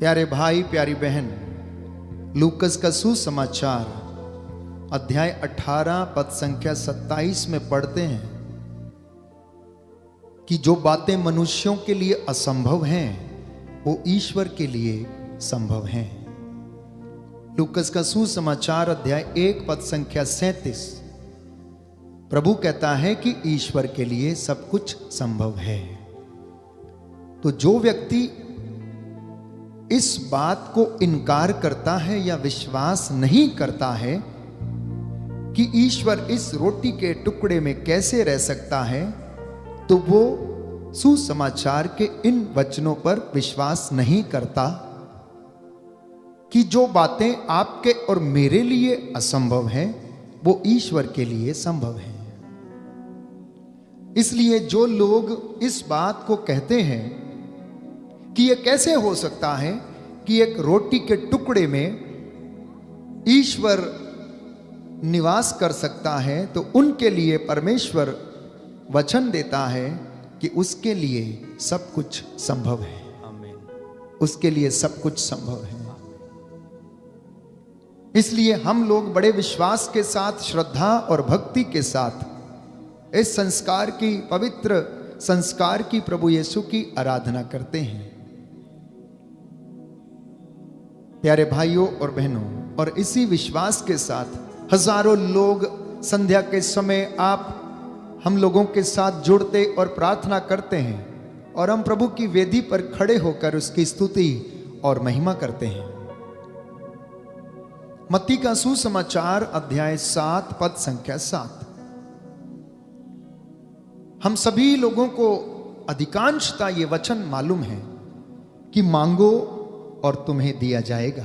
प्यारे भाई प्यारी बहन, लूकस का सुसमाचार अध्याय 18 पद संख्या 27 में पढ़ते हैं कि जो बातें मनुष्यों के लिए असंभव हैं वो ईश्वर के लिए संभव हैं। लूकस का सुसमाचार अध्याय 1 पद संख्या 37। प्रभु कहता है कि ईश्वर के लिए सब कुछ संभव है। तो जो व्यक्ति इस बात को इनकार करता है या विश्वास नहीं करता है कि ईश्वर इस रोटी के टुकड़े में कैसे रह सकता है, तो वो सुसमाचार के इन वचनों पर विश्वास नहीं करता कि जो बातें आपके और मेरे लिए असंभव हैं वो ईश्वर के लिए संभव है। इसलिए जो लोग इस बात को कहते हैं कि यह कैसे हो सकता है कि एक रोटी के टुकड़े में ईश्वर निवास कर सकता है, तो उनके लिए परमेश्वर वचन देता है कि उसके लिए सब कुछ संभव है। आमीन। उसके लिए सब कुछ संभव है। इसलिए हम लोग बड़े विश्वास के साथ, श्रद्धा और भक्ति के साथ इस संस्कार की, पवित्र संस्कार की, प्रभु यीशु की आराधना करते हैं। प्यारे भाइयों और बहनों, और इसी विश्वास के साथ हजारों लोग संध्या के समय आप हम लोगों के साथ जुड़ते और प्रार्थना करते हैं, और हम प्रभु की वेदी पर खड़े होकर उसकी स्तुति और महिमा करते हैं। मत्ती का सुसमाचार अध्याय 7 पद संख्या 7। हम सभी लोगों को अधिकांशता ये वचन मालूम है कि मांगो और तुम्हें दिया जाएगा,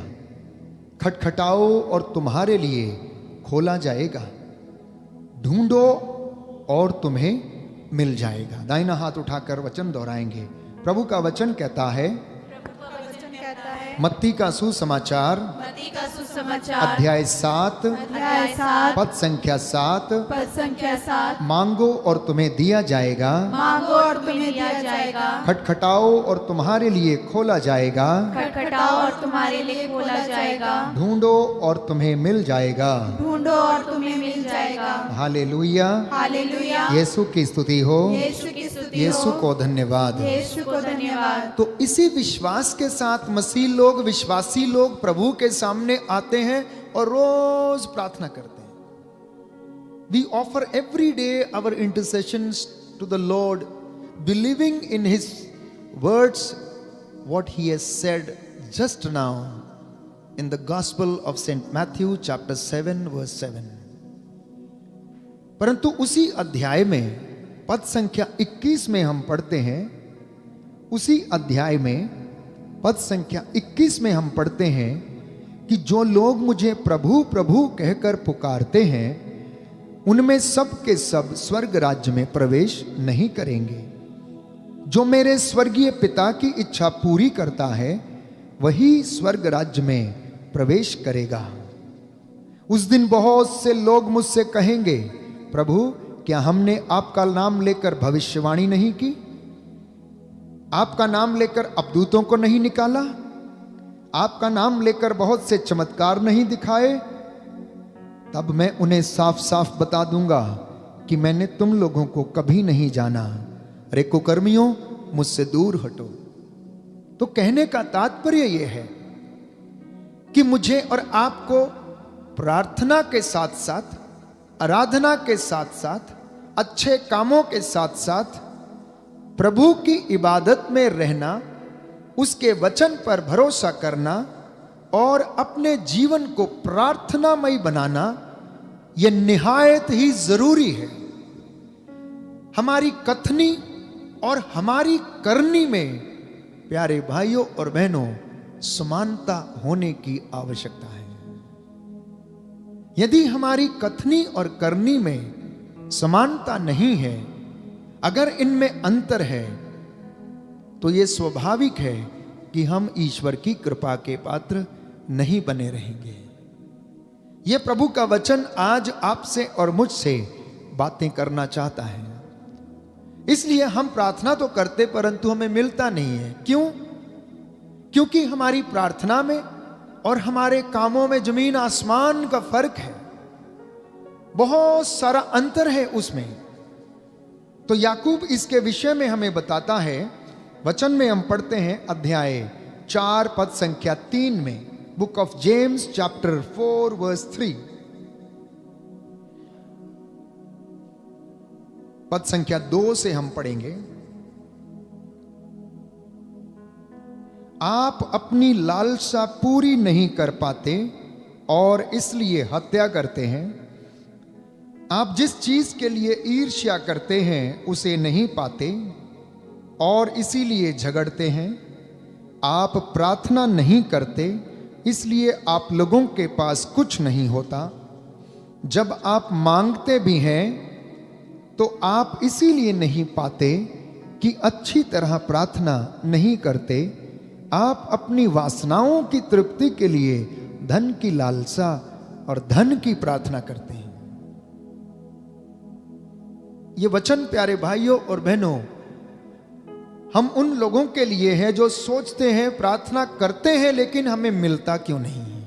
खटखटाओ और तुम्हारे लिए खोला जाएगा, ढूंढो और तुम्हें मिल जाएगा। दाहिना हाथ उठाकर वचन दोहराएंगे। प्रभु का वचन कहता है, मत्ती का सुसमाचार अध्याय 7 पद संख्या 7, मांगो और तुम्हें दिया जाएगा, खटखटाओ और तुम्हारे लिए खोला जाएगा, ढूंढो और तुम्हें मिल जाएगा। हालेलुया, यीशु की स्तुति हो, यीशु को धन्यवाद। तो इसी विश्वास के साथ मसीह लोग, विश्वासी लोग प्रभु के सामने आते हैं और रोज प्रार्थना करते हैं। We offer every day our intercessions to the Lord, believing in His words, what He has said just now in the Gospel of Saint Matthew chapter 7 verse 7। परंतु उसी अध्याय में पद संख्या 21 में हम पढ़ते हैं, उसी अध्याय में पद संख्या 21 में हम पढ़ते हैं कि जो लोग मुझे प्रभु प्रभु कहकर पुकारते हैं उनमें सब के सब स्वर्ग राज्य में प्रवेश नहीं करेंगे। जो मेरे स्वर्गीय पिता की इच्छा पूरी करता है वही स्वर्ग राज्य में प्रवेश करेगा। उस दिन बहुत से लोग मुझसे कहेंगे, प्रभु क्या हमने आपका नाम लेकर भविष्यवाणी नहीं की, आपका नाम लेकर अबदूतों को नहीं निकाला, आपका नाम लेकर बहुत से चमत्कार नहीं दिखाए? तब मैं उन्हें साफ साफ बता दूंगा कि मैंने तुम लोगों को कभी नहीं जाना। अरे कुकर्मियों, मुझसे दूर हटो। तो कहने का तात्पर्य यह है कि मुझे और आपको प्रार्थना के साथ साथ, आराधना के साथ साथ, अच्छे कामों के साथ साथ प्रभु की इबादत में रहना, उसके वचन पर भरोसा करना और अपने जीवन को प्रार्थनामय बनाना, यह निहायत ही जरूरी है। हमारी कथनी और हमारी करनी में, प्यारे भाइयों और बहनों, समानता होने की आवश्यकता है। यदि हमारी कथनी और करनी में समानता नहीं है, अगर इनमें अंतर है, तो यह स्वाभाविक है कि हम ईश्वर की कृपा के पात्र नहीं बने रहेंगे। यह प्रभु का वचन आज आपसे और मुझसे बातें करना चाहता है। इसलिए हम प्रार्थना तो करते परंतु हमें मिलता नहीं है। क्यों? क्योंकि हमारी प्रार्थना में और हमारे कामों में जमीन आसमान का फर्क है, बहुत सारा अंतर है उसमें। तो याकूब इसके विषय में हमें बताता है। वचन में हम पढ़ते हैं अध्याय 4 पद संख्या 3 में, book of James chapter 4 verse 3, पद संख्या 2 से हम पढ़ेंगे। आप अपनी लालसा पूरी नहीं कर पाते और इसलिए हत्या करते हैं। आप जिस चीज के लिए ईर्ष्या करते हैं उसे नहीं पाते और इसीलिए झगड़ते हैं। आप प्रार्थना नहीं करते इसलिए आप लोगों के पास कुछ नहीं होता। जब आप मांगते भी हैं तो आप इसीलिए नहीं पाते कि अच्छी तरह प्रार्थना नहीं करते। आप अपनी वासनाओं की तृप्ति के लिए धन की लालसा और धन की प्रार्थना करते हैं। ये वचन प्यारे भाइयों और बहनों, हम उन लोगों के लिए है जो सोचते हैं प्रार्थना करते हैं लेकिन हमें मिलता क्यों नहीं है।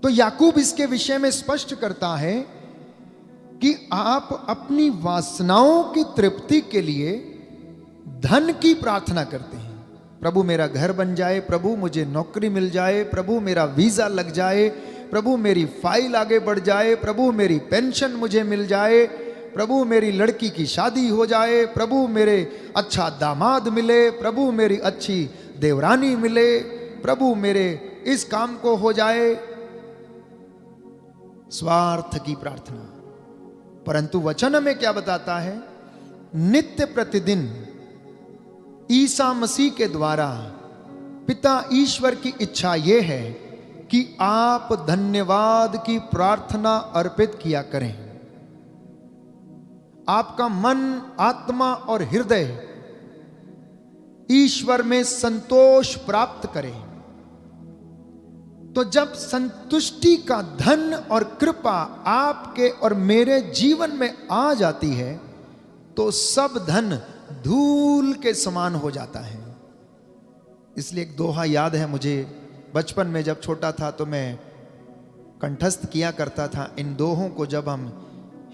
तो याकूब इसके विषय में स्पष्ट करता है कि आप अपनी वासनाओं की तृप्ति के लिए धन की प्रार्थना करते हैं। प्रभु मेरा घर बन जाए, प्रभु मुझे नौकरी मिल जाए, प्रभु मेरा वीजा लग जाए, प्रभु मेरी फाइल आगे बढ़ जाए, प्रभु मेरी पेंशन मुझे मिल जाए, प्रभु मेरी लड़की की शादी हो जाए, प्रभु मेरे अच्छा दामाद मिले, प्रभु मेरी अच्छी देवरानी मिले, प्रभु मेरे इस काम को हो जाए। स्वार्थ की प्रार्थना। परंतु वचन हमें क्या बताता है? नित्य प्रतिदिन ईसा मसीह के द्वारा पिता ईश्वर की इच्छा यह है कि आप धन्यवाद की प्रार्थना अर्पित किया करें। आपका मन, आत्मा और हृदय ईश्वर में संतोष प्राप्त करें। तो जब संतुष्टि का धन और कृपा आपके और मेरे जीवन में आ जाती है तो सब धन धूल के समान हो जाता है। इसलिए एक दोहा याद है मुझे, बचपन में जब छोटा था तो मैं कंठस्थ किया करता था इन दोहों को जब हम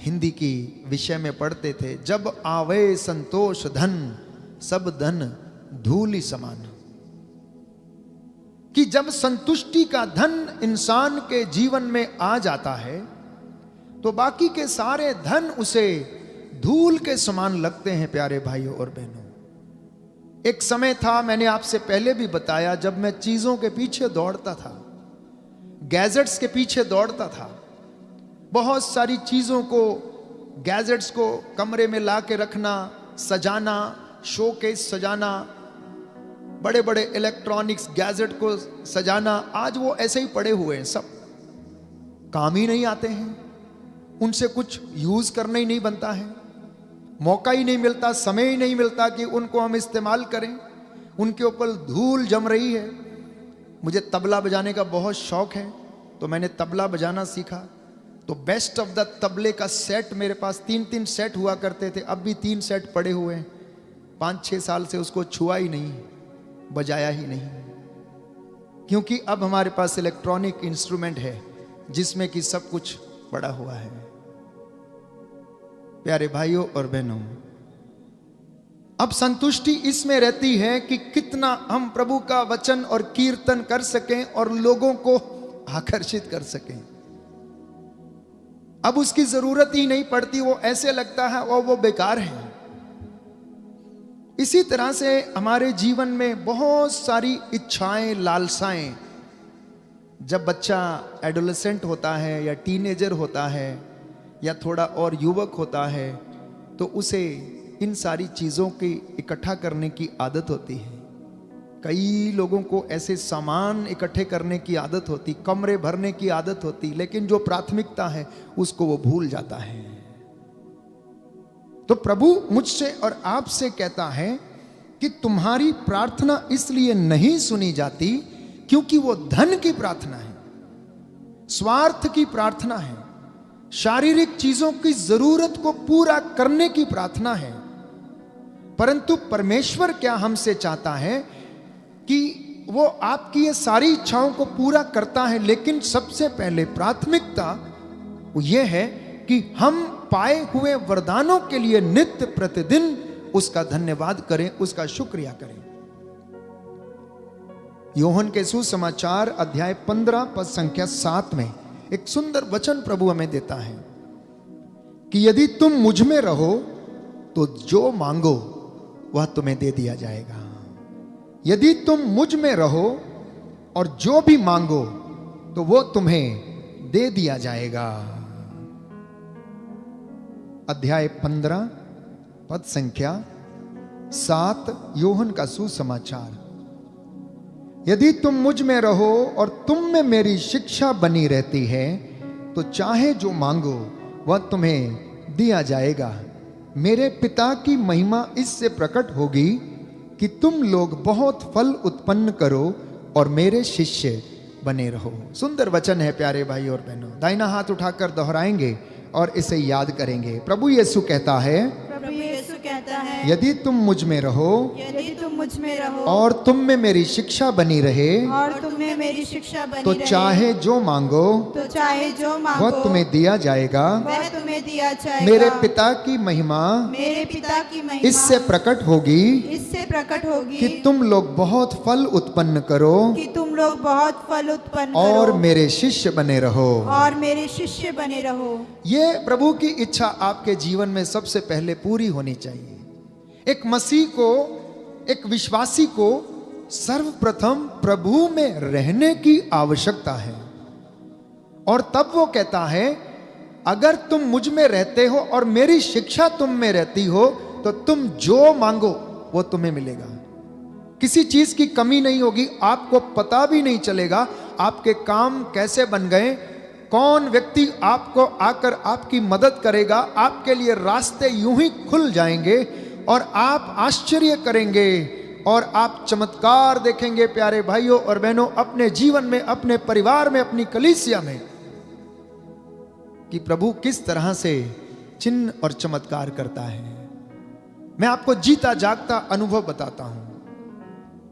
हिंदी की विषय में पढ़ते थे। जब आवे संतोष धन, सब धन धूल समान। कि जब संतुष्टि का धन इंसान के जीवन में आ जाता है तो बाकी के सारे धन उसे धूल के समान लगते हैं। प्यारे भाइयों और बहनों, एक समय था, मैंने आपसे पहले भी बताया, जब मैं चीजों के पीछे दौड़ता था, गैजेट्स के पीछे दौड़ता था, बहुत सारी चीजों को, गैजेट्स को कमरे में ला के रखना, सजाना, शोकेस सजाना, बड़े बड़े इलेक्ट्रॉनिक्स गैजेट को सजाना। आज वो ऐसे ही पड़े हुए हैं, सब काम ही नहीं आते हैं, उनसे कुछ यूज करना ही नहीं बनता है, मौका ही नहीं मिलता, समय ही नहीं मिलता कि उनको हम इस्तेमाल करें। उनके ऊपर धूल जम रही है। मुझे तबला बजाने का बहुत शौक है तो मैंने तबला बजाना सीखा। तो बेस्ट ऑफ द तबले का सेट मेरे पास 3-3 सेट हुआ करते थे। अब भी 3 सेट पड़े हुए हैं। 5-6 साल से उसको छुआ ही नहीं, बजाया ही नहीं, क्योंकि अब हमारे पास इलेक्ट्रॉनिक इंस्ट्रूमेंट है जिसमें कि सब कुछ पड़ा हुआ है। प्यारे भाइयों और बहनों, अब संतुष्टि इसमें रहती है कि कितना हम प्रभु का वचन और कीर्तन कर सकें और लोगों को आकर्षित कर सकें। अब उसकी जरूरत ही नहीं पड़ती, वो ऐसे लगता है और वो बेकार है। इसी तरह से हमारे जीवन में बहुत सारी इच्छाएं, लालसाएं, जब बच्चा एडोलेसेंट होता है या टीनेजर होता है या थोड़ा और युवक होता है तो उसे इन सारी चीज़ों की इकट्ठा करने की आदत होती है। कई लोगों को ऐसे सामान इकट्ठे करने की आदत होती, कमरे भरने की आदत होती, लेकिन जो प्राथमिकता है उसको वो भूल जाता है। तो प्रभु मुझसे और आपसे कहता है कि तुम्हारी प्रार्थना इसलिए नहीं सुनी जाती क्योंकि वो धन की प्रार्थना है, स्वार्थ की प्रार्थना है, शारीरिक चीजों की जरूरत को पूरा करने की प्रार्थना है। परंतु परमेश्वर क्या हमसे चाहता है कि वो आपकी ये सारी इच्छाओं को पूरा करता है, लेकिन सबसे पहले प्राथमिकता वो ये है कि हम पाए हुए वरदानों के लिए नित्य प्रतिदिन उसका धन्यवाद करें, उसका शुक्रिया करें। यूहन्ना के सुसमाचार अध्याय 15 पद संख्या 7 में एक सुंदर वचन प्रभु हमें देता है कि यदि तुम मुझ में रहो तो जो मांगो वह तुम्हें दे दिया जाएगा। यदि तुम मुझ में रहो और जो भी मांगो तो वो तुम्हें दे दिया जाएगा। अध्याय 15 पद संख्या 7 यूहन्ना का सुसमाचार। यदि तुम मुझ में रहो और तुम में मेरी शिक्षा बनी रहती है तो चाहे जो मांगो वह तुम्हें दिया जाएगा। मेरे पिता की महिमा इससे प्रकट होगी कि तुम लोग बहुत फल उत्पन्न करो और मेरे शिष्य बने रहो। सुंदर वचन है प्यारे भाई और बहनों। दाहिना हाथ उठाकर दोहराएंगे और इसे याद करेंगे। प्रभु यीशु कहता है, यदि तुम मुझ में रहो, और तुम में मेरी शिक्षा बनी रहे, तो चाहे जो मांगो वह तुम्हें दिया जाएगा। मेरे पिता की महिमा इससे प्रकट होगी कि तुम लोग बहुत फल उत्पन्न करो और मेरे शिष्य बने रहो। ये प्रभु की इच्छा आपके जीवन में सबसे पहले पूरी होनी चाहिए। एक मसीह को, एक विश्वासी को सर्वप्रथम प्रभु में रहने की आवश्यकता है। और तब वो कहता है, अगर तुम मुझ में रहते हो और मेरी शिक्षा तुम में रहती हो तो तुम जो मांगो वो तुम्हें मिलेगा। किसी चीज की कमी नहीं होगी। आपको पता भी नहीं चलेगा आपके काम कैसे बन गए, कौन व्यक्ति आपको आकर आपकी मदद करेगा। आपके लिए रास्ते यूं ही खुल जाएंगे और आप आश्चर्य करेंगे और आप चमत्कार देखेंगे प्यारे भाइयों और बहनों, अपने जीवन में, अपने परिवार में, अपनी कलीसिया में, कि प्रभु किस तरह से चिन्ह और चमत्कार करता है। मैं आपको जीता जागता अनुभव बताता हूं।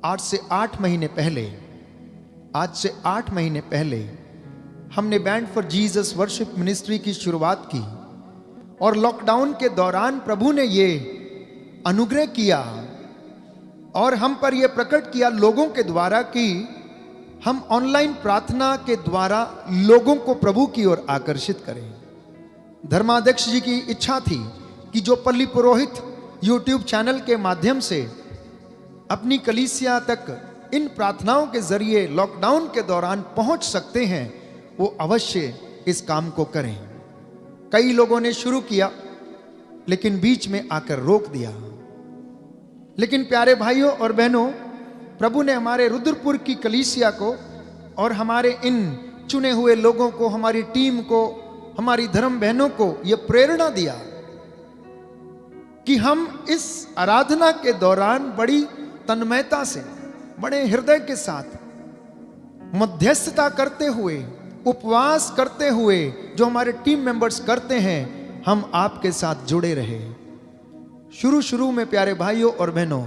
आज से 8 महीने पहले हमने band for Jesus worship ministry की शुरुआत की और लॉकडाउन के दौरान प्रभु ने ये अनुग्रह किया और हम पर यह प्रकट किया लोगों के द्वारा कि हम ऑनलाइन प्रार्थना के द्वारा लोगों को प्रभु की ओर आकर्षित करें। धर्माध्यक्ष जी की इच्छा थी कि जो पल्ली पुरोहित यूट्यूब चैनल के माध्यम से अपनी कलीसिया तक इन प्रार्थनाओं के जरिए लॉकडाउन के दौरान पहुंच सकते हैं, वो अवश्य इस काम को करें। कई लोगों ने शुरू किया लेकिन बीच में आकर रोक दिया। लेकिन प्यारे भाइयों और बहनों, प्रभु ने हमारे रुद्रपुर की कलीसिया को और हमारे इन चुने हुए लोगों को, हमारी टीम को, हमारी धर्म बहनों को यह प्रेरणा दिया कि हम इस आराधना के दौरान बड़ी तन्मयता से, बड़े हृदय के साथ, मध्यस्थता करते हुए, उपवास करते हुए जो हमारे टीम मेंबर्स करते हैं, हम आपके साथ जुड़े रहे। शुरू में प्यारे भाइयों और बहनों,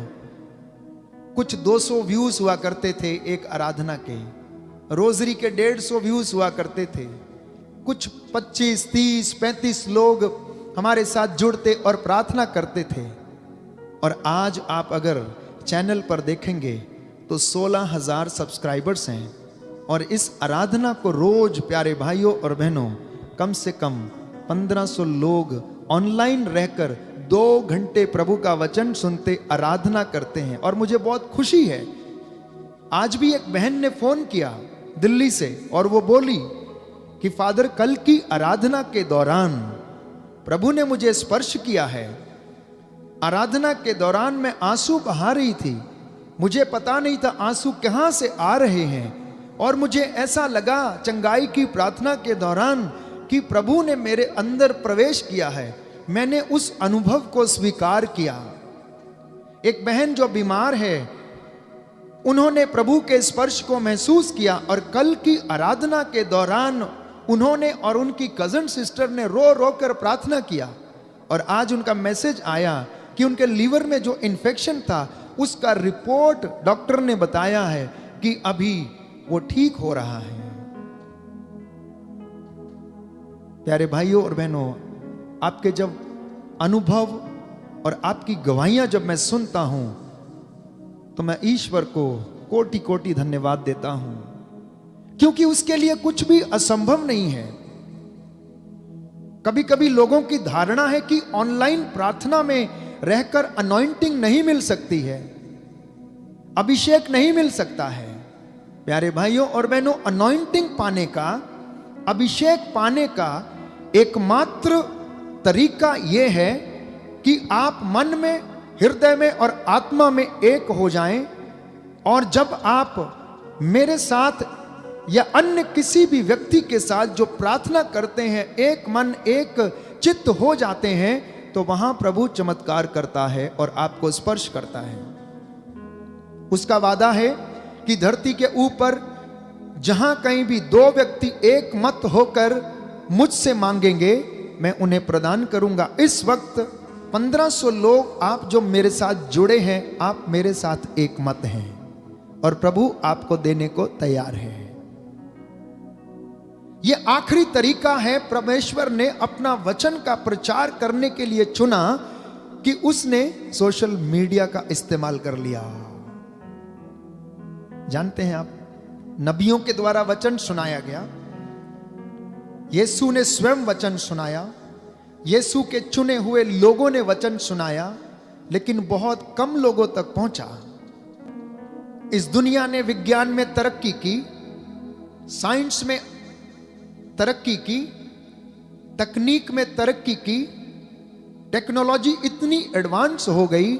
कुछ 200 व्यूज हुआ करते थे एक आराधना के, रोजरी के 150 व्यूज हुआ करते थे। कुछ 25, 30, 35 लोग हमारे साथ जुड़ते और प्रार्थना करते थे। और आज आप अगर चैनल पर देखेंगे तो 16,000 सब्सक्राइबर्स हैं और इस आराधना को रोज प्यारे भाइयों और बहनों कम से कम 1500 लोग ऑनलाइन रहकर 2 घंटे प्रभु का वचन सुनते आराधना करते हैं। और मुझे बहुत खुशी है, आज भी एक बहन ने फोन किया दिल्ली से और वो बोली कि फादर, कल की आराधना के दौरान प्रभु ने मुझे स्पर्श किया है। आराधना के दौरान मैं आंसू बहा रही थी, मुझे पता नहीं था आंसू कहां से आ रहे हैं, और मुझे ऐसा लगा चंगाई की प्रार्थना के दौरान कि प्रभु ने मेरे अंदर प्रवेश किया है। मैंने उस अनुभव को स्वीकार किया। एक बहन जो बीमार है, उन्होंने प्रभु के स्पर्श को महसूस किया और कल की आराधना के दौरान उन्होंने और उनकी कजन सिस्टर ने रो रो कर प्रार्थना किया। और आज उनका मैसेज आया कि उनके लीवर में जो इन्फेक्शन था उसका रिपोर्ट डॉक्टर ने बताया है कि अभी वो ठीक हो रहा है। प्यारे भाइयों और बहनों, आपके जब अनुभव और आपकी गवाहियां जब मैं सुनता हूं तो मैं ईश्वर को कोटि कोटि धन्यवाद देता हूं, क्योंकि उसके लिए कुछ भी असंभव नहीं है। कभी कभी लोगों की धारणा है कि ऑनलाइन प्रार्थना में रहकर अनॉइंटिंग नहीं मिल सकती है, अभिषेक नहीं मिल सकता है। प्यारे भाइयों और बहनों, अनॉइंटिंग पाने का, अभिषेक पाने का एकमात्र तरीका यह है कि आप मन में, हृदय में और आत्मा में एक हो जाएं। और जब आप मेरे साथ या अन्य किसी भी व्यक्ति के साथ जो प्रार्थना करते हैं, एक मन एक चित्त हो जाते हैं, तो वहां प्रभु चमत्कार करता है और आपको स्पर्श करता है। उसका वादा है कि धरती के ऊपर जहां कहीं भी दो व्यक्ति एक मत होकर मुझसे मांगेंगे, मैं उन्हें प्रदान करूंगा। इस वक्त 1500 लोग आप जो मेरे साथ जुड़े हैं, आप मेरे साथ एक मत हैं और प्रभु आपको देने को तैयार है। यह आखिरी तरीका है परमेश्वर ने अपना वचन का प्रचार करने के लिए चुना कि उसने सोशल मीडिया का इस्तेमाल कर लिया। जानते हैं आप, नबियों के द्वारा वचन सुनाया गया, यीशु ने स्वयं वचन सुनाया, यीशु के चुने हुए लोगों ने वचन सुनाया, लेकिन बहुत कम लोगों तक पहुंचा। इस दुनिया ने विज्ञान में तरक्की की, साइंस में तरक्की की, तकनीक में तरक्की की, टेक्नोलॉजी इतनी एडवांस हो गई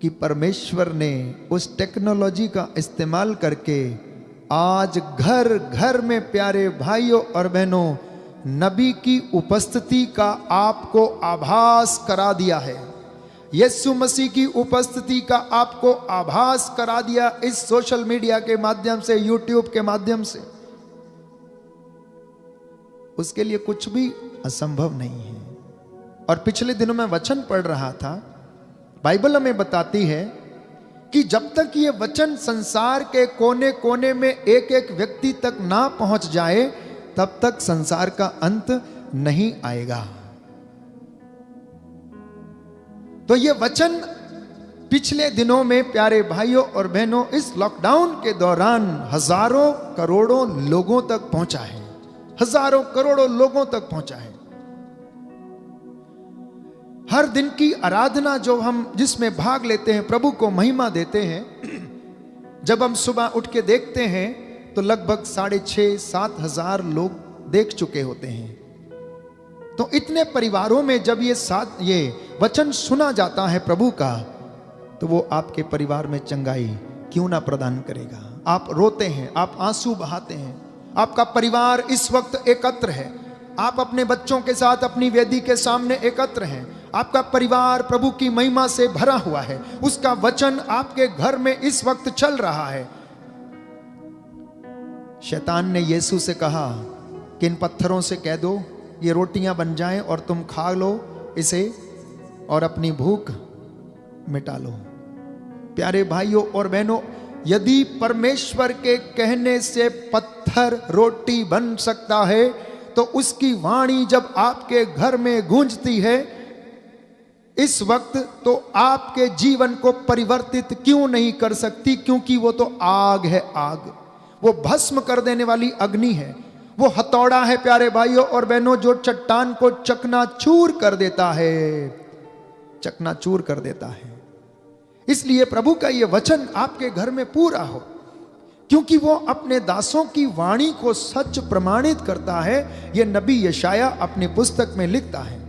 कि परमेश्वर ने उस टेक्नोलॉजी का इस्तेमाल करके आज घर घर में, प्यारे भाइयों और बहनों, नबी की उपस्थिति का आपको आभास करा दिया है। यीशु मसीह की उपस्थिति का आपको आभास करा दिया इस सोशल मीडिया के माध्यम से, यूट्यूब के माध्यम से। उसके लिए कुछ भी असंभव नहीं है। और पिछले दिनों में वचन पढ़ रहा था, बाइबल हमें बताती है कि जब तक ये वचन संसार के कोने कोने में एक एक व्यक्ति तक ना पहुंच जाए, तब तक संसार का अंत नहीं आएगा। तो ये वचन पिछले दिनों में, प्यारे भाइयों और बहनों, इस लॉकडाउन के दौरान हजारों करोड़ों लोगों तक पहुंचा है, हजारों करोड़ों लोगों तक पहुंचा है। हर दिन की आराधना जो हम जिसमें भाग लेते हैं, प्रभु को महिमा देते हैं, जब हम सुबह उठ के देखते हैं तो लगभग 6,500-7 हजार लोग देख चुके होते हैं। तो इतने परिवारों में जब ये वचन सुना जाता है प्रभु का, तो वो आपके परिवार में चंगाई क्यों ना प्रदान करेगा। आप रोते हैं, आप आंसू बहाते हैं, आपका परिवार इस वक्त एकत्र है, आप अपने बच्चों के साथ अपनी वेदी के सामने एकत्र हैं, आपका परिवार प्रभु की महिमा से भरा हुआ है, उसका वचन आपके घर में इस वक्त चल रहा है। शैतान ने यीशु से कहा कि इन पत्थरों से कह दो ये रोटियां बन जाएं और तुम खा लो इसे और अपनी भूख मिटा लो। प्यारे भाइयों और बहनों, यदि परमेश्वर के कहने से पत्थर रोटी बन सकता है, तो उसकी वाणी जब आपके घर में गूंजती है इस वक्त, तो आपके जीवन को परिवर्तित क्यों नहीं कर सकती? क्योंकि वो तो आग है, आग, वो भस्म कर देने वाली अग्नि है, वो हथौड़ा है प्यारे भाइयों और बहनों, जो चट्टान को चकनाचूर कर देता है, चकनाचूर कर देता है। इसलिए प्रभु का ये वचन आपके घर में पूरा हो, क्योंकि वो अपने दासों की वाणी को सच प्रमाणित करता है। ये नबी यशाया अपनी पुस्तक में लिखता है।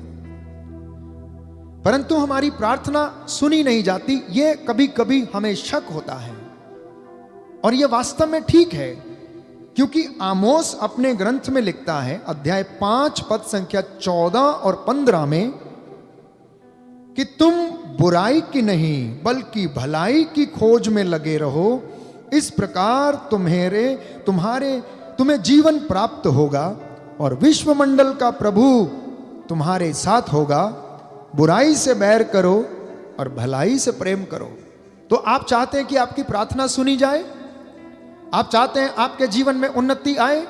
परंतु हमारी प्रार्थना सुनी नहीं जाती, ये कभी कभी हमें शक होता है, और ये वास्तव में ठीक है, क्योंकि आमोस अपने ग्रंथ में लिखता है, अध्याय 5 पद संख्या 14 और 15 में, कि तुम बुराई की नहीं बल्कि भलाई की खोज में लगे रहो, इस प्रकार तुम्हें जीवन प्राप्त होगा और विश्वमंडल का प्रभु तुम्हारे साथ होगा। बुराई से बैर करो और भलाई से प्रेम करो। तो आप चाहते हैं कि आपकी प्रार्थना सुनी जाए, आप चाहते हैं आपके जीवन में उन्नति आए,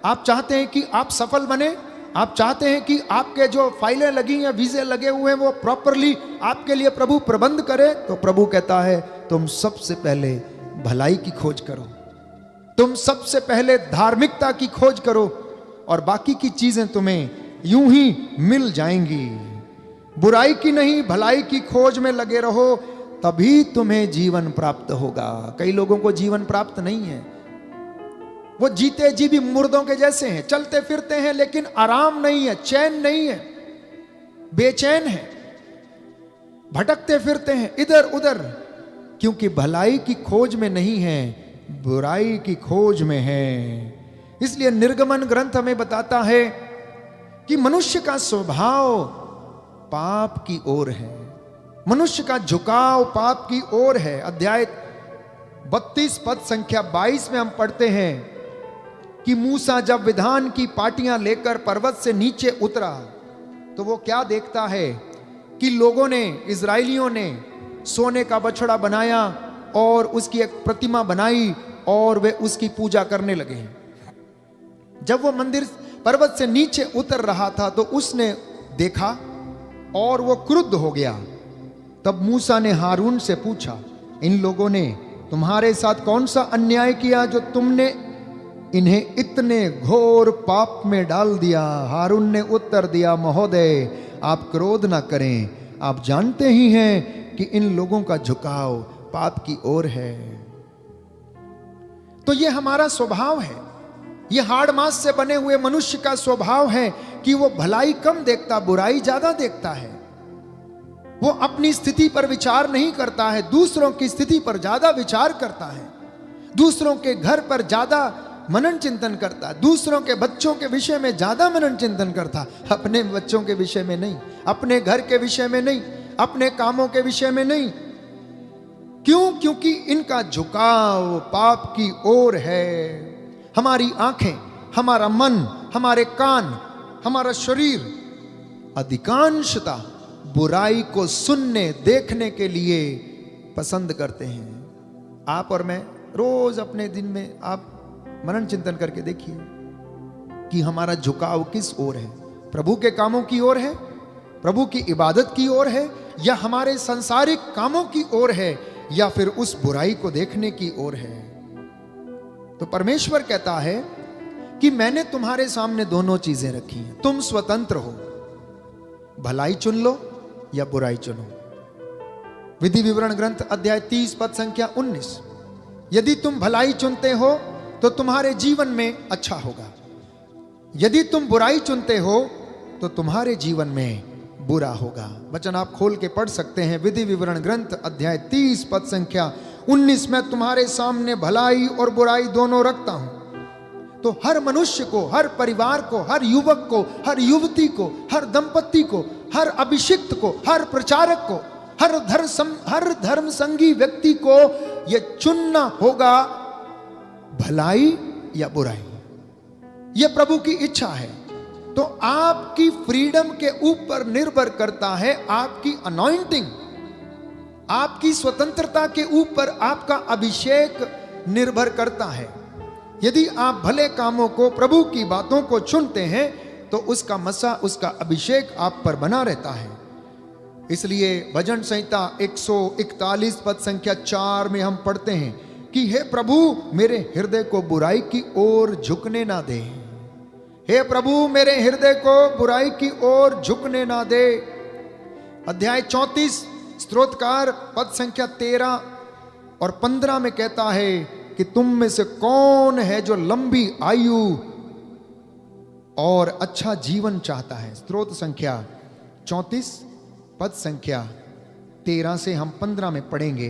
आप चाहते हैं कि आप सफल बने, आप चाहते हैं कि आपके जो फाइलें लगी हैं, वीजे लगे हुए हैं, वो प्रॉपरली आपके लिए प्रभु प्रबंध करे, तो प्रभु कहता है तुम सबसे पहले भलाई की खोज करो, तुम सबसे पहले धार्मिकता की खोज करो, और बाकी की चीजें तुम्हें यूं ही मिल जाएंगी। बुराई की नहीं, भलाई की खोज में लगे रहो, तभी तुम्हें जीवन प्राप्त होगा। कई लोगों को जीवन प्राप्त नहीं है, वो जीते जी भी मुर्दों के जैसे हैं, चलते फिरते हैं लेकिन आराम नहीं है, चैन नहीं है, बेचैन है, भटकते फिरते हैं इधर उधर, क्योंकि भलाई की खोज में नहीं है, बुराई की खोज में है। इसलिए निर्गमन ग्रंथ हमें बताता है कि मनुष्य का स्वभाव पाप की ओर है, मनुष्य का झुकाव पाप की ओर है। अध्याय 32 पद संख्या 22 में हम पढ़ते हैं कि मूसा जब विधान की पाटियां लेकर पर्वत से नीचे उतरा, तो वो क्या देखता है कि लोगों ने, इजराइलियों ने सोने का बछड़ा बनाया और उसकी एक प्रतिमा बनाई और वे उसकी पूजा करने लगे। जब वो मंदिर पर्वत से नीचे उतर रहा था तो उसने देखा और वो क्रुद्ध हो गया। तब मूसा ने हारून से पूछा, इन लोगों ने तुम्हारे साथ कौन सा अन्याय किया जो तुमने इन्हें इतने घोर पाप में डाल दिया? हारून ने उत्तर दिया, महोदय आप क्रोध ना करें, आप जानते ही हैं कि इन लोगों का झुकाव पाप की ओर है। तो ये हमारा स्वभाव है, ये हाड़ मांस से बने हुए मनुष्य का स्वभाव है कि वो भलाई कम देखता, बुराई ज्यादा देखता है। वो अपनी स्थिति पर विचार नहीं करता है, दूसरों की स्थिति पर ज्यादा विचार करता है, दूसरों के घर पर ज्यादा मनन चिंतन करता, दूसरों के बच्चों के विषय में ज्यादा मनन चिंतन करता, अपने बच्चों के विषय में नहीं, अपने घर के विषय में नहीं, अपने कामों के विषय में नहीं। क्यों? क्योंकि इनका झुकाव पाप की ओर है। हमारी आंखें, हमारा मन, हमारे कान, हमारा शरीर अधिकांशता बुराई को सुनने देखने के लिए पसंद करते हैं। आप और मैं रोज अपने दिन में आप मनन चिंतन करके देखिए कि हमारा झुकाव किस ओर है, प्रभु के कामों की ओर है, प्रभु की इबादत की ओर है, या हमारे सांसारिक कामों की ओर है, या फिर उस बुराई को देखने की ओर है। तो परमेश्वर कहता है कि मैंने तुम्हारे सामने दोनों चीजें रखी हैं, तुम स्वतंत्र हो, भलाई चुन लो या बुराई चुनो। विधि विवरण ग्रंथ अध्याय 30 पद संख्या 19, यदि तुम भलाई चुनते हो तो तुम्हारे जीवन में अच्छा होगा, यदि तुम बुराई चुनते हो तो तुम्हारे जीवन में बुरा होगा। वचन आप खोल के पढ़ सकते हैं, विधि विवरण ग्रंथ अध्याय 30 पद संख्या 19, मैं तुम्हारे सामने भलाई और बुराई दोनों रखता हूं। तो हर मनुष्य को, हर परिवार को, हर युवक को, हर युवती को, हर दंपति को, हर अभिषिक्त को, हर प्रचारक को, हर धर्म संगी व्यक्ति को यह चुनना होगा, भलाई या बुराई। यह प्रभु की इच्छा है। तो आपकी फ्रीडम के ऊपर निर्भर करता है आपकी अनॉइंटिंग, आपकी स्वतंत्रता के ऊपर आपका अभिषेक निर्भर करता है। यदि आप भले कामों को, प्रभु की बातों को चुनते हैं तो उसका मसा, उसका अभिषेक आप पर बना रहता है। इसलिए भजन संहिता 141 पद संख्या 4 में हम पढ़ते हैं कि हे प्रभु मेरे हृदय को बुराई की ओर झुकने ना दे, हे प्रभु मेरे हृदय को बुराई की ओर झुकने ना दे। अध्याय 34 स्तोत्रकार पद संख्या 13 और 15 में कहता है कि तुम में से कौन है जो लंबी आयु और अच्छा जीवन चाहता है। स्तोत्र संख्या 34 पद संख्या 13 से हम 15 में पढ़ेंगे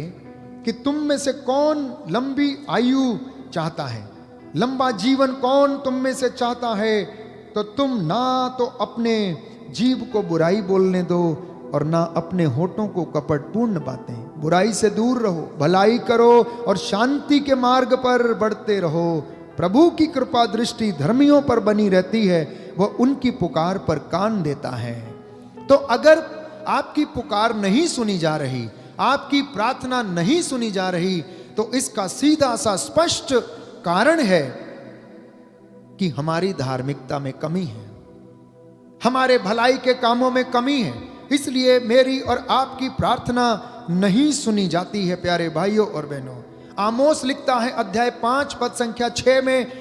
कि तुम में से कौन लंबी आयु चाहता है, लंबा जीवन कौन तुम में से चाहता है, तो तुम ना तो अपने जीभ को बुराई बोलने दो और ना अपने होठों को कपटपूर्ण बातें। बुराई से दूर रहो, भलाई करो और शांति के मार्ग पर बढ़ते रहो। प्रभु की कृपा दृष्टि धर्मियों पर बनी रहती है, वह उनकी पुकार पर कान देता है। तो अगर आपकी पुकार नहीं सुनी जा रही, आपकी प्रार्थना नहीं सुनी जा रही, तो इसका सीधा सा स्पष्ट कारण है कि हमारी धार्मिकता में कमी है, हमारे भलाई के कामों में कमी है। इसलिए मेरी और आपकी प्रार्थना नहीं सुनी जाती है। प्यारे भाइयों और बहनों, आमोस लिखता है अध्याय 5 पद संख्या 6 में,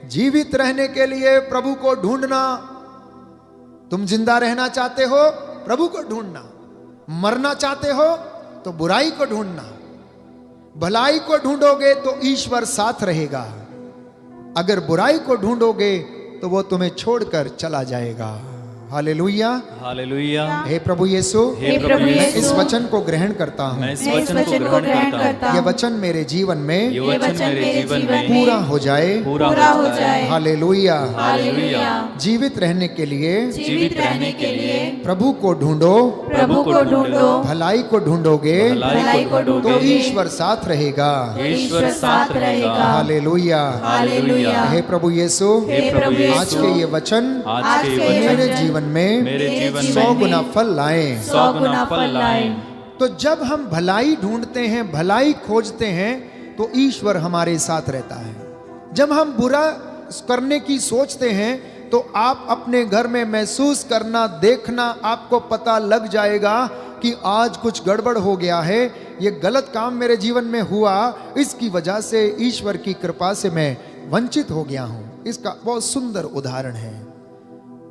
जीवित रहने के लिए प्रभु को ढूंढना। तुम जिंदा रहना चाहते हो, प्रभु को ढूंढना। मरना चाहते हो तो बुराई को ढूंढना। भलाई को ढूंढोगे तो ईश्वर साथ रहेगा, अगर बुराई को ढूंढोगे तो वो तुम्हें छोड़कर चला जाएगा। Hallelujah, hallelujah. हे प्रभु यीशु, हे प्रभु मैं यीशु, इस वचन को ग्रहण करता हूँ। मैं इस वचन को ग्रहण करता हूँ। यह वचन मेरे जीवन में, ये वचन मेरे जीवन में पूरा हो जाए, पूरा हो जाए। Hallelujah, hallelujah. जीवित रहने के लिए, जीवित रहने के लिए प्रभु को ढूंढो, प्रभु को ढूंढो। भलाई को ढूंढोगे भलाई को तो ढूंढोगे ईश्वर साथ रहेगा। ईश्वर साथ रहेगा। Hallelujah, hallelujah. हे प्रभु यीशु, हे प्रभु यीशु, आज के ये वचन आज के मेरे वचन जीवन में मेरे जीवन 100 में गुना फल लाए। 100 गुना फल लाए। तो जब हम भलाई ढूंढते हैं, भलाई खोजते हैं, तो ईश्वर हमारे साथ रहता है। जब हम बुरा करने की सोचते हैं तो आप अपने घर में महसूस करना, देखना, आपको पता लग जाएगा कि आज कुछ गड़बड़ हो गया है, ये गलत काम मेरे जीवन में हुआ, इसकी वजह से ईश्वर की कृपा से मैं वंचित हो गया हूं। इसका बहुत सुंदर उदाहरण है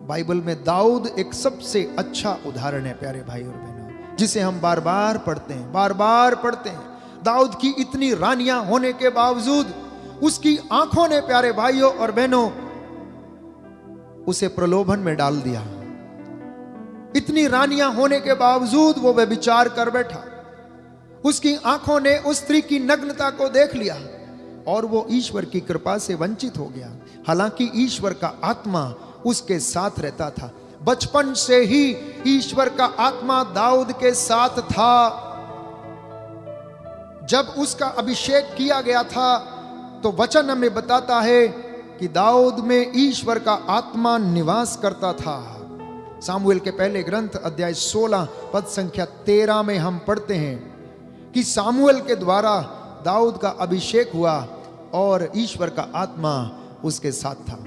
बाइबल में। दाऊद एक सबसे अच्छा उदाहरण है प्यारे भाई और बहनों, जिसे हम बार बार पढ़ते हैं, बार बार पढ़ते हैं। दाऊद की इतनी रानियां होने के बावजूद उसकी आंखों ने प्यारे भाइयों और बहनों उसे प्रलोभन में डाल दिया। इतनी रानियां होने के बावजूद वो व्यभिचार कर बैठा। उसकी आंखों ने उस स्त्री की नग्नता को देख लिया और वो ईश्वर की कृपा से वंचित हो गया। हालांकि ईश्वर का आत्मा उसके साथ रहता था। बचपन से ही ईश्वर का आत्मा दाऊद के साथ था। जब उसका अभिषेक किया गया था तो वचन हमें बताता है कि दाऊद में ईश्वर का आत्मा निवास करता था। सामुएल के पहले ग्रंथ अध्याय 16 पद संख्या 13 में हम पढ़ते हैं कि सामुएल के द्वारा दाऊद का अभिषेक हुआ और ईश्वर का आत्मा उसके साथ था।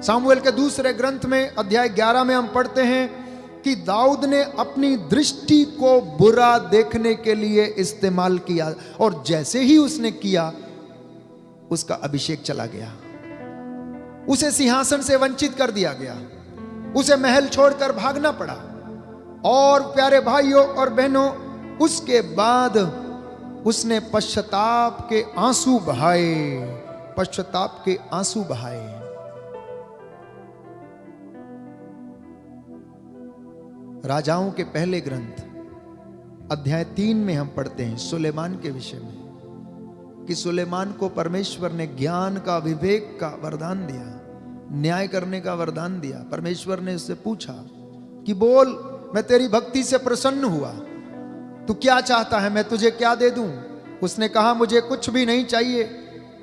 सामुएल के दूसरे ग्रंथ में अध्याय 11 में हम पढ़ते हैं कि दाऊद ने अपनी दृष्टि को बुरा देखने के लिए इस्तेमाल किया और जैसे ही उसने किया उसका अभिषेक चला गया। उसे सिंहासन से वंचित कर दिया गया, उसे महल छोड़कर भागना पड़ा। और प्यारे भाइयों और बहनों, उसके बाद उसने पश्चाताप के आंसू बहाए, पश्चाताप के आंसू बहाए। राजाओं के पहले ग्रंथ अध्याय 3 में हम पढ़ते हैं सुलेमान के विषय में कि सुलेमान को परमेश्वर ने ज्ञान का, विवेक का वरदान दिया, न्याय करने का वरदान दिया। परमेश्वर ने उससे पूछा कि बोल, मैं तेरी भक्ति से प्रसन्न हुआ, तू क्या चाहता है, मैं तुझे क्या दे दूं? उसने कहा मुझे कुछ भी नहीं चाहिए,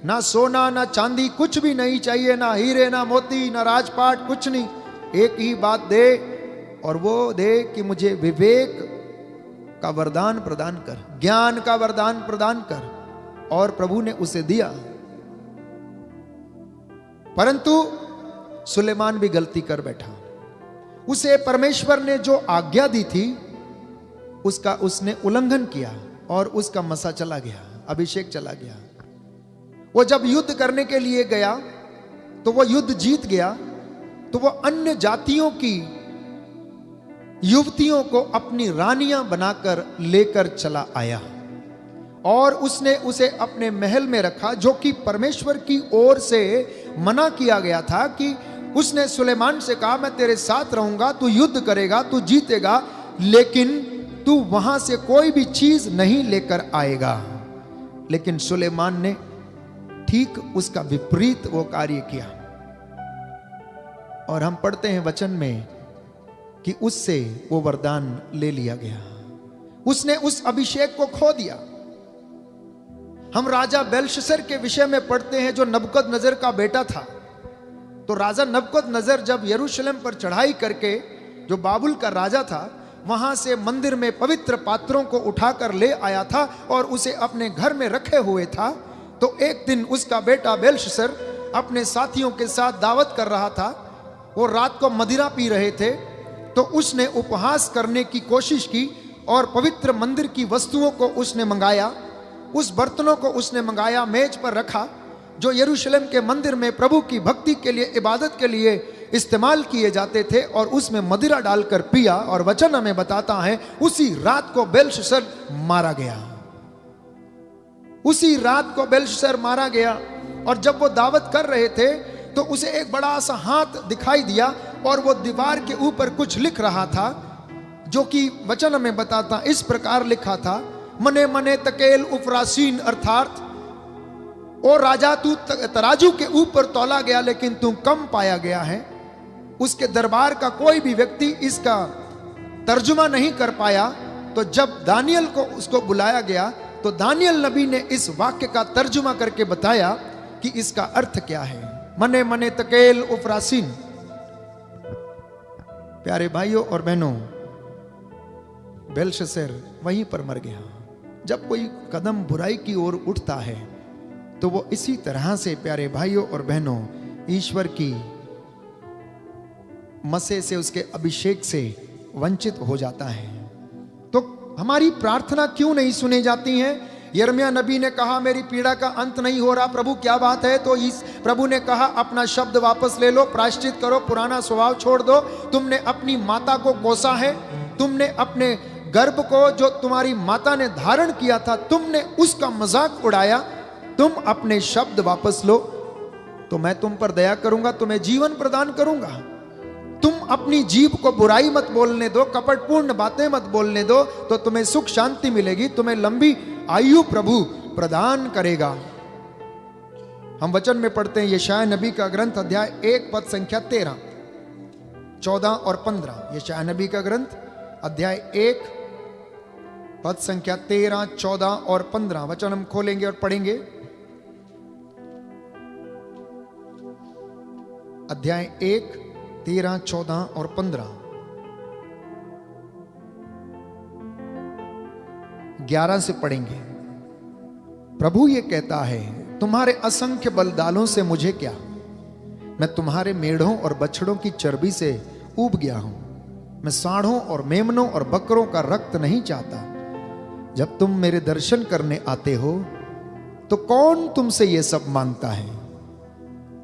ना सोना ना चांदी, कुछ भी नहीं चाहिए, ना हीरे ना मोती ना राजपाट, कुछ नहीं। एक ही बात दे और वो दे कि मुझे विवेक का वरदान प्रदान कर, ज्ञान का वरदान प्रदान कर। और प्रभु ने उसे दिया। परंतु सुलेमान भी गलती कर बैठा। उसे परमेश्वर ने जो आज्ञा दी थी उसका उसने उल्लंघन किया और उसका मसा चला गया, अभिषेक चला गया। वो जब युद्ध करने के लिए गया तो वो युद्ध जीत गया, तो वो अन्य जातियों की युवतियों को अपनी रानियां बनाकर लेकर चला आया और उसने उसे अपने महल में रखा, जो कि परमेश्वर की ओर से मना किया गया था। कि उसने सुलेमान से कहा मैं तेरे साथ रहूंगा, तू युद्ध करेगा, तू जीतेगा, लेकिन तू वहां से कोई भी चीज नहीं लेकर आएगा। लेकिन सुलेमान ने ठीक उसका विपरीत वो कार्य किया। और हम पढ़ते हैं वचन में कि उससे वो वरदान ले लिया गया, उसने उस अभिषेक को खो दिया। हम राजा बेलशस्सर के विषय में पढ़ते हैं जो नबूकदनेस्सर का बेटा था। तो राजा नबूकदनेस्सर जब यरूशलेम पर चढ़ाई करके, जो बाबुल का राजा था, वहां से मंदिर में पवित्र पात्रों को उठाकर ले आया था और उसे अपने घर में रखे हुए था। तो एक दिन उसका बेटा बेलशस्सर अपने साथियों के साथ दावत कर रहा था। वो रात को मदिरा पी रहे थे, तो उसने उपहास करने की कोशिश की और पवित्र मंदिर की वस्तुओं को उसने मंगाया, उस बर्तनों को उसने मंगाया, मेज पर रखा, जो यरूशलेम के मंदिर में प्रभु की भक्ति के लिए, इबादत के लिए इस्तेमाल किए जाते थे, और उसमें मदिरा डालकर पिया। और वचन हमें बताता है उसी रात को बेलशस्सर मारा गया। उसी रात को बेलशस्सर मारा गया। और जब वो दावत कर रहे थे तो उसे एक बड़ा सा हाथ दिखाई दिया और वो दीवार के ऊपर कुछ लिख रहा था, जो कि वचन हमें बताता इस प्रकार लिखा था, मने मने तकेल उफरासीन, अर्थात ओ राजा तू तराजू के ऊपर तौला गया लेकिन तू कम पाया गया है। उसके दरबार का कोई भी व्यक्ति इसका तर्जुमा नहीं कर पाया। तो जब दानियल को उसको बुलाया गया तो दानियल नबी ने इस वाक्य का तर्जुमा करके बताया कि इसका अर्थ क्या है। मने मने तकेल उफरासीन। प्यारे भाइयों और बहनों, बेलशस्सर वहीं पर मर गया। जब कोई कदम बुराई की ओर उठता है तो वो इसी तरह से, प्यारे भाइयों और बहनों, ईश्वर की मसे से, उसके अभिषेक से वंचित हो जाता है। तो हमारी प्रार्थना क्यों नहीं सुनी जाती हैं? यिर्मयाह नबी ने कहा मेरी पीड़ा का अंत नहीं हो रहा, प्रभु क्या बात है? तो इस प्रभु ने कहा अपना शब्द वापस ले लो, प्रायश्चित करो, पुराना स्वभाव छोड़ दो। तुमने अपनी माता को कोसा है, तुमने अपने गर्भ को जो तुम्हारी माता ने धारण किया था, तुमने उसका मजाक उड़ाया। तुम अपने शब्द वापस लो तो मैं तुम पर दया करूंगा, तुम्हें जीवन प्रदान करूंगा। तुम अपनी जीभ को बुराई मत बोलने दो, कपटपूर्ण बातें मत बोलने दो, तो तुम्हें सुख शांति मिलेगी, तुम्हें लंबी आयु प्रभु प्रदान करेगा। हम वचन में पढ़ते हैं यशायाह नबी का ग्रंथ अध्याय 1 पद संख्या 13, 14 और 15। यशायाह नबी का ग्रंथ अध्याय 1 पद संख्या 13, 14 और 15 वचन हम खोलेंगे और पढ़ेंगे। अध्याय 1, 13, 14 और 15। 11 से पढ़ेंगे। प्रभु ये कहता है, तुम्हारे असंख्य बलिदानों से मुझे क्या, मैं तुम्हारे मेढ़ों और बछड़ों की चर्बी से ऊब गया हूं। मैं सांडों और मेमनों और बकरों का रक्त नहीं चाहता। जब तुम मेरे दर्शन करने आते हो तो कौन तुमसे ये सब मांगता है?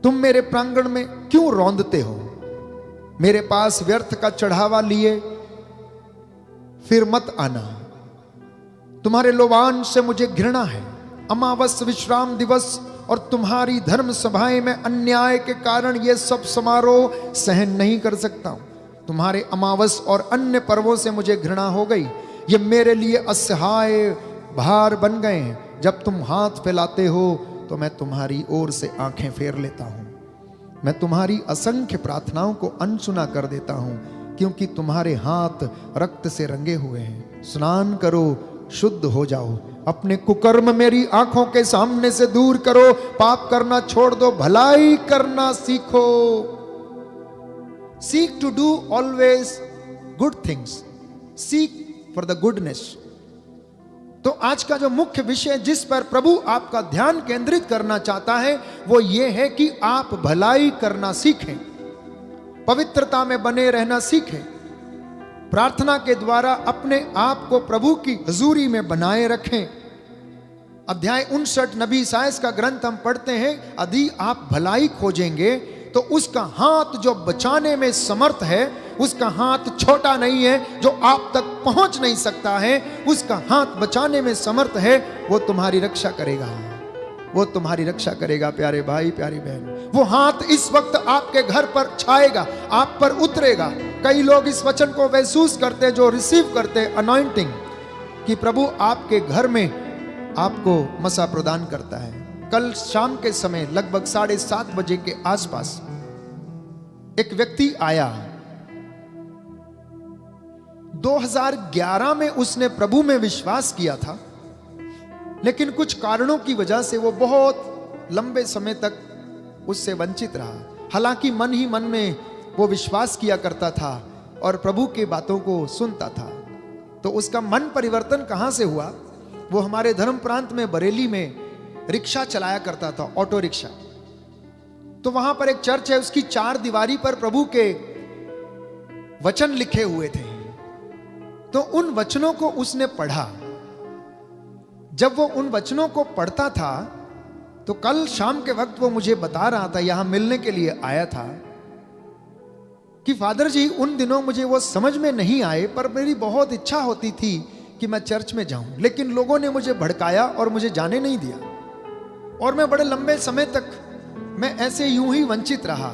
तुम मेरे प्रांगण में क्यों रौंदते हो? मेरे पास व्यर्थ का चढ़ावा लिए फिर मत आना। तुम्हारे लोबान से मुझे घृणा है। अमावस, विश्राम दिवस और तुम्हारी धर्म सभाएं में अन्याय के कारण ये सब समारोह सहन नहीं कर सकता हूं। तुम्हारे अमावस और अन्य पर्वों से मुझे घृणा हो गई। ये मेरे लिए असहाय भार बन गए हैं। जब तुम हाथ फैलाते हो तो मैं तुम्हारी ओर से आंखें फेर लेता हूं। मैं तुम्हारी असंख्य प्रार्थनाओं को अनसुना कर देता हूं, क्योंकि तुम्हारे हाथ रक्त से रंगे हुए हैं। स्नान करो, शुद्ध हो जाओ। अपने कुकर्म मेरी आंखों के सामने से दूर करो। पाप करना छोड़ दो, भलाई करना सीखो। Seek to do always good things, seek for the goodness. तो आज का जो मुख्य विषय जिस पर प्रभु आपका ध्यान केंद्रित करना चाहता है वो ये है कि आप भलाई करना सीखें, पवित्रता में बने रहना सीखें, प्रार्थना के द्वारा अपने आप को प्रभु की हजूरी में बनाए रखें। अध्याय 59 नबी ईसायाह का ग्रंथ हम पढ़ते हैं, यदि आप भलाई खोजेंगे तो उसका हाथ जो बचाने में समर्थ है, उसका हाथ छोटा नहीं है जो आप तक पहुंच नहीं सकता है, उसका हाथ बचाने में समर्थ है। वो तुम्हारी रक्षा करेगा, वो तुम्हारी रक्षा करेगा। प्यारे भाई, प्यारी बहन, वो हाथ इस वक्त आपके घर पर छाएगा, आप पर उतरेगा। कई लोग इस वचन को महसूस करते, जो रिसीव करते अनॉइंटिंग, कि प्रभु आपके घर में आपको मसा प्रदान करता है। कल शाम के समय लगभग 7:30 बजे के आसपास एक व्यक्ति आया। 2011 में उसने प्रभु में विश्वास किया था, लेकिन कुछ कारणों की वजह से वो बहुत लंबे समय तक उससे वंचित रहा। हालांकि मन ही मन में वो विश्वास किया करता था और प्रभु की बातों को सुनता था, तो उसका मन परिवर्तन कहां से हुआ? वो हमारे धर्म प्रांत में बरेली में रिक्शा चलाया करता था, ऑटो रिक्शा। तो वहां पर एक चर्च है, उसकी 4 दीवारी पर प्रभु के वचन लिखे हुए थे। तो उन वचनों को उसने पढ़ा। जब वो उन वचनों को पढ़ता था तो कल शाम के वक्त वो मुझे बता रहा था, यहां मिलने के लिए आया था, कि फादर जी उन दिनों मुझे वो समझ में नहीं आए, पर मेरी बहुत इच्छा होती थी कि मैं चर्च में जाऊं, लेकिन लोगों ने मुझे भड़काया और मुझे जाने नहीं दिया, और मैं बड़े लंबे समय तक मैं ऐसे यूं ही वंचित रहा।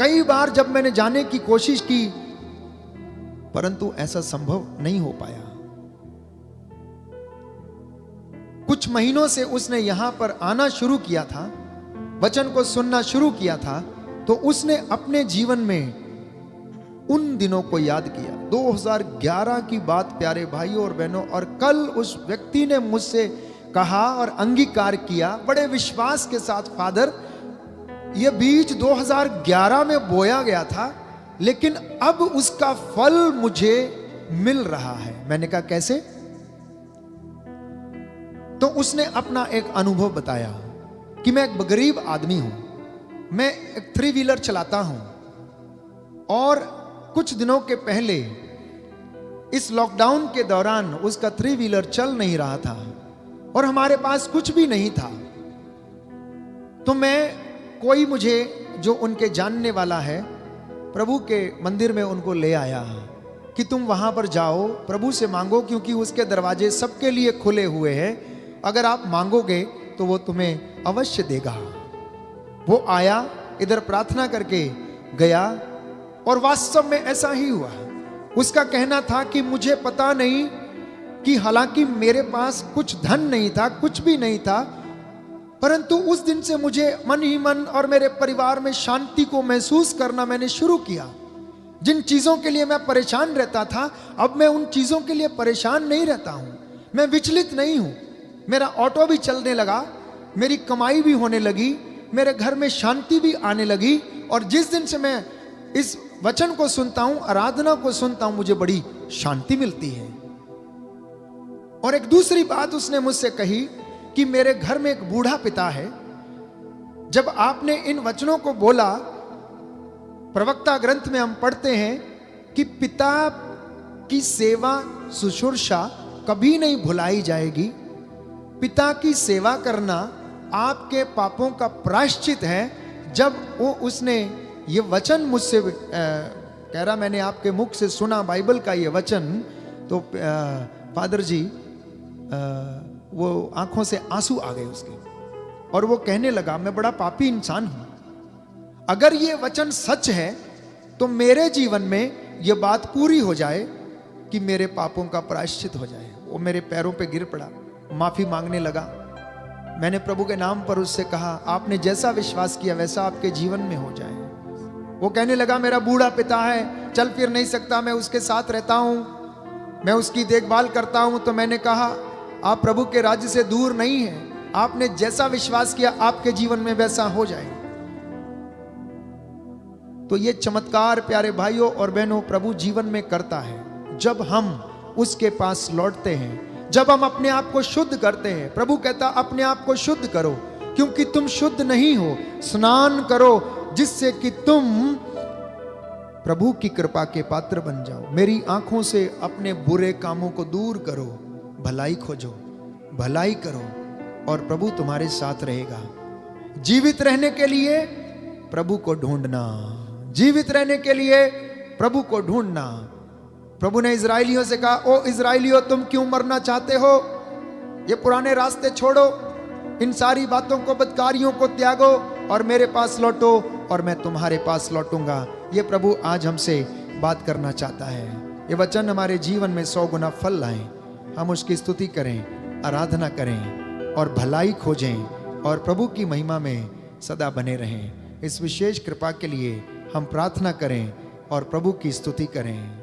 कई बार जब मैंने जाने की कोशिश की, परंतु ऐसा संभव नहीं हो पाया। कुछ महीनों से उसने यहां पर आना शुरू किया था, वचन को सुनना शुरू किया था, तो उसने अपने जीवन में उन दिनों को याद किया। 2011 की बात प्यारे भाइयों और बहनों, और कल उस व्यक्ति ने मुझसे कहा और अंगीकार किया बड़े विश्वास के साथ, फादर ये बीज 2011 में बोया गया था, लेकिन अब उसका फल मुझे मिल रहा है। मैंने कहा कैसे? तो उसने अपना एक अनुभव बताया कि मैं एक गरीब आदमी हूं, मैं एक 3 व्हीलर चलाता हूं, और कुछ दिनों के पहले इस लॉकडाउन के दौरान उसका 3 व्हीलर चल नहीं रहा था और हमारे पास कुछ भी नहीं था। तो कोई मुझे जो उनके जानने वाला है, प्रभु के मंदिर में उनको ले आया कि तुम वहां पर जाओ, प्रभु से मांगो, क्योंकि उसके दरवाजे सबके लिए खुले हुए हैं, अगर आप मांगोगे तो वो तुम्हें अवश्य देगा। वो आया, इधर प्रार्थना करके गया, और वास्तव में ऐसा ही हुआ। उसका कहना था कि मुझे पता नहीं कि हालांकि मेरे पास कुछ धन नहीं था, कुछ भी नहीं था, परंतु उस दिन से मुझे मन ही मन और मेरे परिवार में शांति को महसूस करना मैंने शुरू किया। जिन चीजों के लिए मैं परेशान रहता था, अब मैं उन चीजों के लिए परेशान नहीं रहता हूं, मैं विचलित नहीं हूं। मेरा ऑटो भी चलने लगा, मेरी कमाई भी होने लगी, मेरे घर में शांति भी आने लगी, और जिस दिन से मैं इस वचन को सुनता हूं, आराधना को सुनता हूं, मुझे बड़ी शांति मिलती है। और एक दूसरी बात उसने मुझसे कही कि मेरे घर में एक बूढ़ा पिता है। जब आपने इन वचनों को बोला, प्रवक्ता ग्रंथ में हम पढ़ते हैं कि पिता की सेवा शुश्रूषा कभी नहीं भुलाई जाएगी। पिता की सेवा करना आपके पापों का प्रायश्चित है। जब उसने ये वचन मुझसे कह रहा, मैंने आपके मुख से सुना बाइबल का ये वचन, तो फादर जी वो आंखों से आंसू आ गए उसके, और वो कहने लगा मैं बड़ा पापी इंसान हूं, अगर ये वचन सच है तो मेरे जीवन में ये बात पूरी हो जाए कि मेरे पापों का प्रायश्चित हो जाए। वो मेरे पैरों पे गिर पड़ा, माफी मांगने लगा। मैंने प्रभु के नाम पर उससे कहा, आपने जैसा विश्वास किया वैसा आपके जीवन में हो जाए। वो कहने लगा मेरा बूढ़ा पिता है, चल फिर नहीं सकता, मैं उसके साथ रहता हूं, मैं उसकी देखभाल करता हूं। तो मैंने कहा आप प्रभु के राज्य से दूर नहीं हैं, आपने जैसा विश्वास किया आपके जीवन में वैसा हो जाए। तो ये चमत्कार प्यारे भाइयों और बहनों प्रभु जीवन में करता है। जब हम उसके पास लौटते हैं, जब हम अपने आप को शुद्ध करते हैं, प्रभु कहता अपने आप को शुद्ध करो क्योंकि तुम शुद्ध नहीं हो, स्नान करो जिससे कि तुम प्रभु की कृपा के पात्र बन जाओ। मेरी आंखों से अपने बुरे कामों को दूर करो, भलाई खोजो, भलाई करो, और प्रभु तुम्हारे साथ रहेगा। जीवित रहने के लिए प्रभु को ढूंढना, जीवित रहने के लिए प्रभु को ढूंढना। प्रभु ने इजराइलियों से कहा, ओ इजराइलियों तुम क्यों मरना चाहते हो? ये पुराने रास्ते छोड़ो, इन सारी बातों को, बदकारियों को त्यागो और मेरे पास लौटो और मैं तुम्हारे पास लौटूंगा। ये प्रभु आज हमसे बात करना चाहता है। ये वचन हमारे जीवन में 100 गुना फल लाएं, हम उसकी स्तुति करें, आराधना करें और भलाई खोजें और प्रभु की महिमा में सदा बने रहें। इस विशेष कृपा के लिए हम प्रार्थना करें और प्रभु की स्तुति करें।